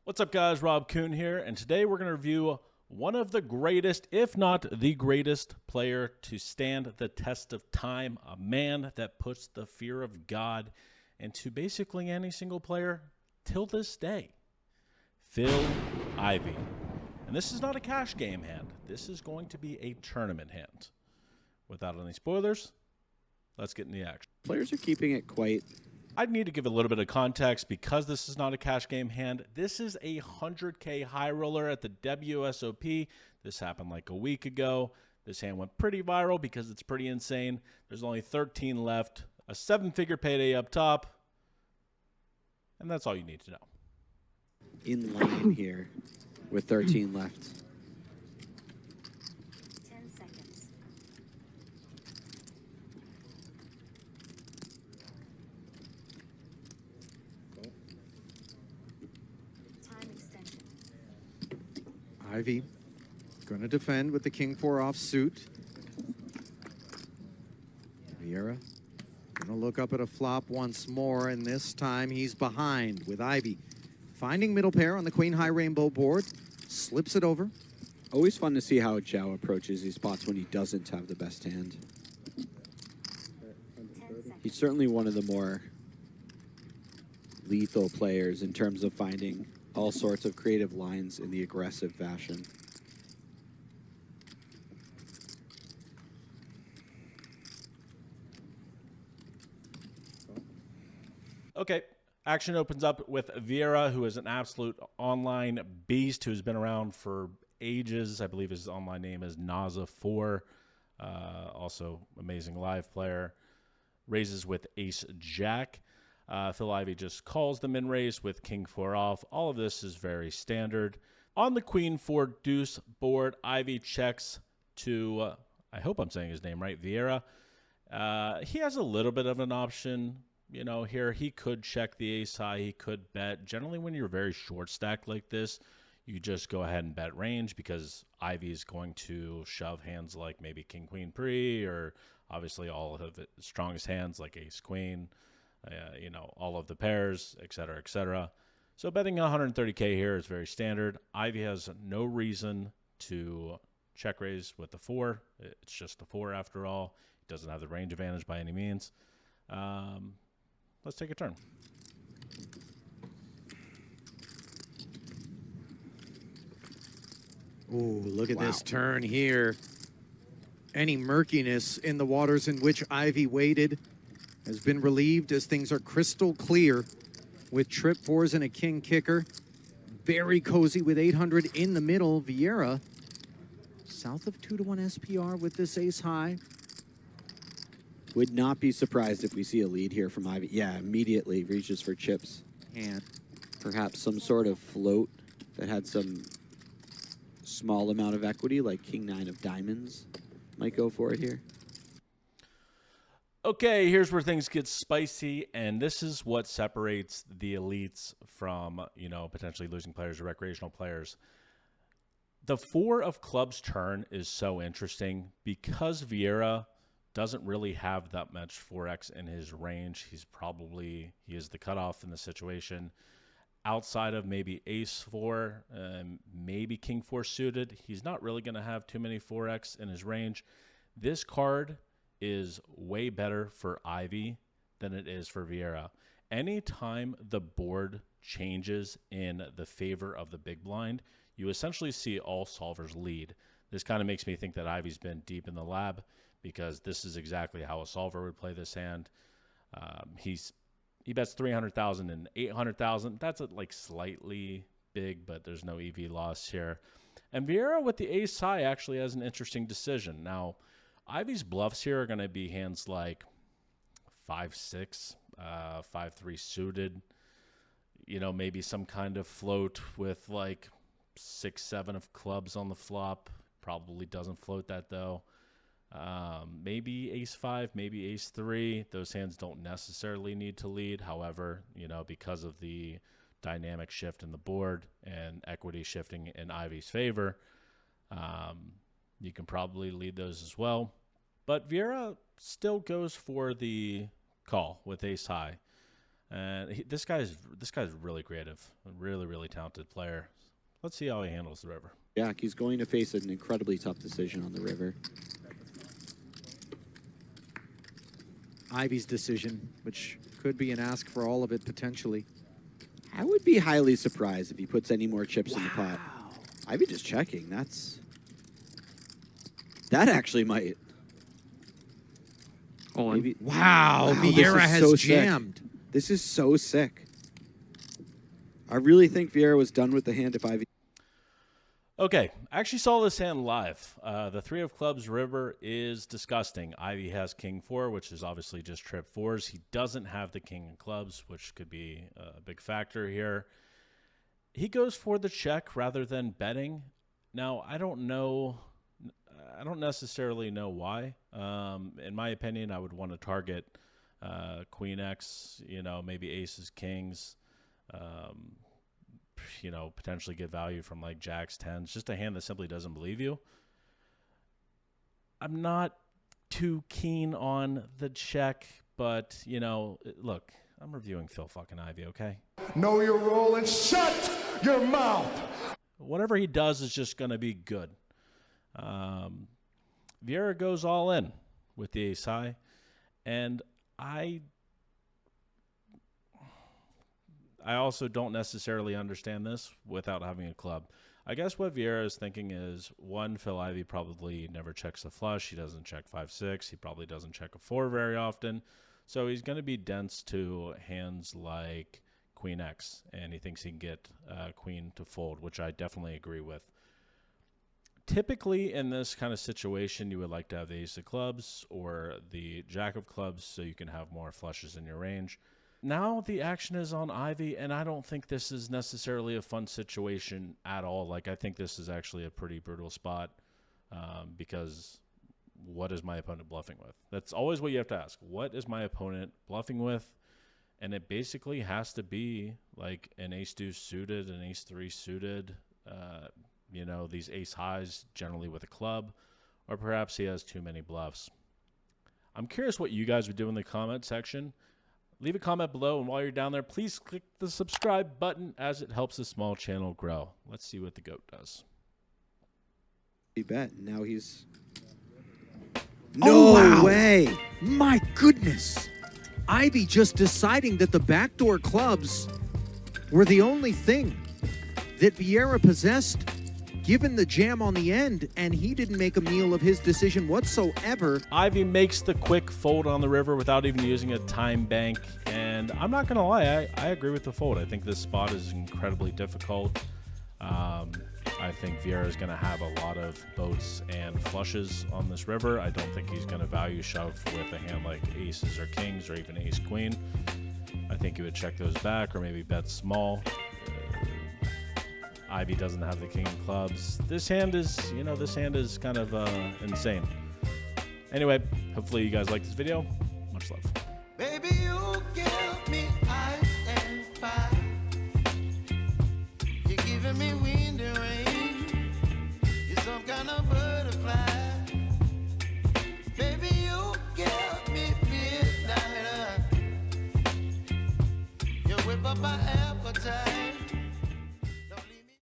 What's up, guys? Rob Kuhn here, and today we're going to review one of the greatest, if not the greatest, player to stand the test of time, a man that puts the fear of God into basically any single player till this day, Phil Ivey. And this is not a cash game hand. This is going to be a tournament hand. Without any spoilers, let's get in the action. Players are keeping it quite... I'd need to give a little bit of context because this is not a cash game hand. This is a 100K high roller at the WSOP. This happened like a week ago. This hand went pretty viral because it's pretty insane. There's only 13 left, a 7-figure payday up top, and that's all you need to know. in lane here with 13 left. 10 seconds. Time extension. Ivey going to defend with the King 4 offsuit. Vieira going to look up at a flop once more, and this time he's behind with Ivey. Finding middle pair on the Queen High Rainbow board, slips it over. Always fun to see how Zhao approaches these spots when he doesn't have the best hand. 10 seconds. He's certainly one of the more lethal players in terms of finding all sorts of creative lines in the aggressive fashion. Okay, action opens up with Vieira, who is an absolute online beast who's been around for ages. I believe his online name is Naza4. Also, amazing live player. Raises with Ace-Jack. Phil Ivey just calls the min raise with King 4 off. All of this is very standard. On the Queen 4 deuce board, Ivey checks to, I hope I'm saying his name right, Vieira. He has a little bit of an option. You know, here he could check the ace high, he could bet. Generally, when you're very short stacked like this, you just go ahead and bet range because Ivey is going to shove hands like maybe King Queen pre, or obviously all of the strongest hands like Ace Queen, you know, all of the pairs, etc., etc. So betting 130K here is very standard. Ivey has no reason to check raise with the 4. It's just the 4 after all. He doesn't have the range advantage by any means. Let's take a turn. Ooh, look at Wow. this turn here. Any murkiness in the waters in which Ivey waded has been relieved as things are crystal clear with trip 4s and a king kicker. Very cozy with 800 in the middle. Vieira south of 2-1 SPR with this ace high. Would not be surprised if we see a lead here from Ivey. Yeah, immediately reaches for chips. And Perhaps some sort of float that had some small amount of equity, like King 9 of diamonds might go for it here. Okay, here's where things get spicy, and this is what separates the elites from, you know, potentially losing players or recreational players. The 4 of clubs turn is so interesting because Vieira doesn't really have that much 4x in his range. He is the cutoff in the situation. Outside of maybe ace 4, maybe king 4 suited, he's not really going to have too many 4x in his range. This card is way better for Ivey than it is for Vieira. Anytime the board changes in the favor of the big blind, you essentially see all solvers lead. This kind of makes me think that Ivey's been deep in the lab, because this is exactly how a solver would play this hand. He bets 300,000 and 800,000. That's like slightly big, but there's no EV loss here. And Vieira with the ace high actually has an interesting decision. Now, Ivey's bluffs here are going to be hands like 5-6, 5-3 suited. You know, maybe some kind of float with like 6-7 of clubs on the flop. Probably doesn't float that though. Maybe ace 5, maybe ace 3. Those hands don't necessarily need to lead. However, you know, because of the dynamic shift in the board and equity shifting in Ivey's favor, you can probably lead those as well. But Vieira still goes for the call with ace high. And this guy's really creative, a really talented player. Let's see how he handles the river. Jack, he's going to face an incredibly tough decision on the river. Ivey's decision, which could be an ask for all of it potentially. I would be highly surprised if he puts any more chips in the pot. Ivey just checking. That actually might. Maybe. Wow, this Vieira is has so sick. jammed. This is so sick. I really think Vieira was done with the hand if Ivey. Okay, I actually saw this hand live. The 3 of clubs river is disgusting. Ivey has king 4, which is obviously just trip 4s. He doesn't have the king of clubs, which could be a big factor here. He goes for the check rather than betting. Now, I don't necessarily know why. In my opinion, I would want to target queen X, maybe aces, kings, potentially get value from like jacks, 10s, just a hand that simply doesn't believe you. I'm not too keen on the check, but, look, I'm reviewing Phil fucking Ivey, okay? Know your role and shut your mouth. Whatever he does is just going to be good. Vieira goes all in with the ace high, and I also don't necessarily understand this without having a club. I guess what Vieira is thinking is, one, Phil Ivey probably never checks the flush. He doesn't check 5-6. He probably doesn't check a 4 very often. So he's going to be dense to hands like queen X, and he thinks he can get queen to fold, which I definitely agree with. Typically, in this kind of situation, you would like to have the ace of clubs or the jack of clubs so you can have more flushes in your range. Now the action is on Ivey, and I don't think this is necessarily a fun situation at all. Like, I think this is actually a pretty brutal spot because what is my opponent bluffing with? That's always what you have to ask. What is my opponent bluffing with? And it basically has to be like an ace-deuce suited, an ace-3 suited, these ace highs generally with a club, or perhaps he has too many bluffs. I'm curious what you guys would do in the comment section. Leave a comment below, and while you're down there, please click the subscribe button as it helps the small channel grow. Let's see what the GOAT does. He bet. Now he's... Oh, wow. way! My goodness. Ivey just deciding that the backdoor clubs were the only thing that Vieira possessed, given the jam on the end, and he didn't make a meal of his decision whatsoever. Ivey makes the quick fold on the river without even using a time bank, and I'm not going to lie, I agree with the fold. I think this spot is incredibly difficult. I think Vieira is going to have a lot of boats and flushes on this river. I don't think he's going to value shove with a hand like aces or kings or even ace-queen. I think he would check those back or maybe bet small. Ivey doesn't have the king of clubs. This hand is, kind of insane. Anyway, hopefully you guys like this video. Much love.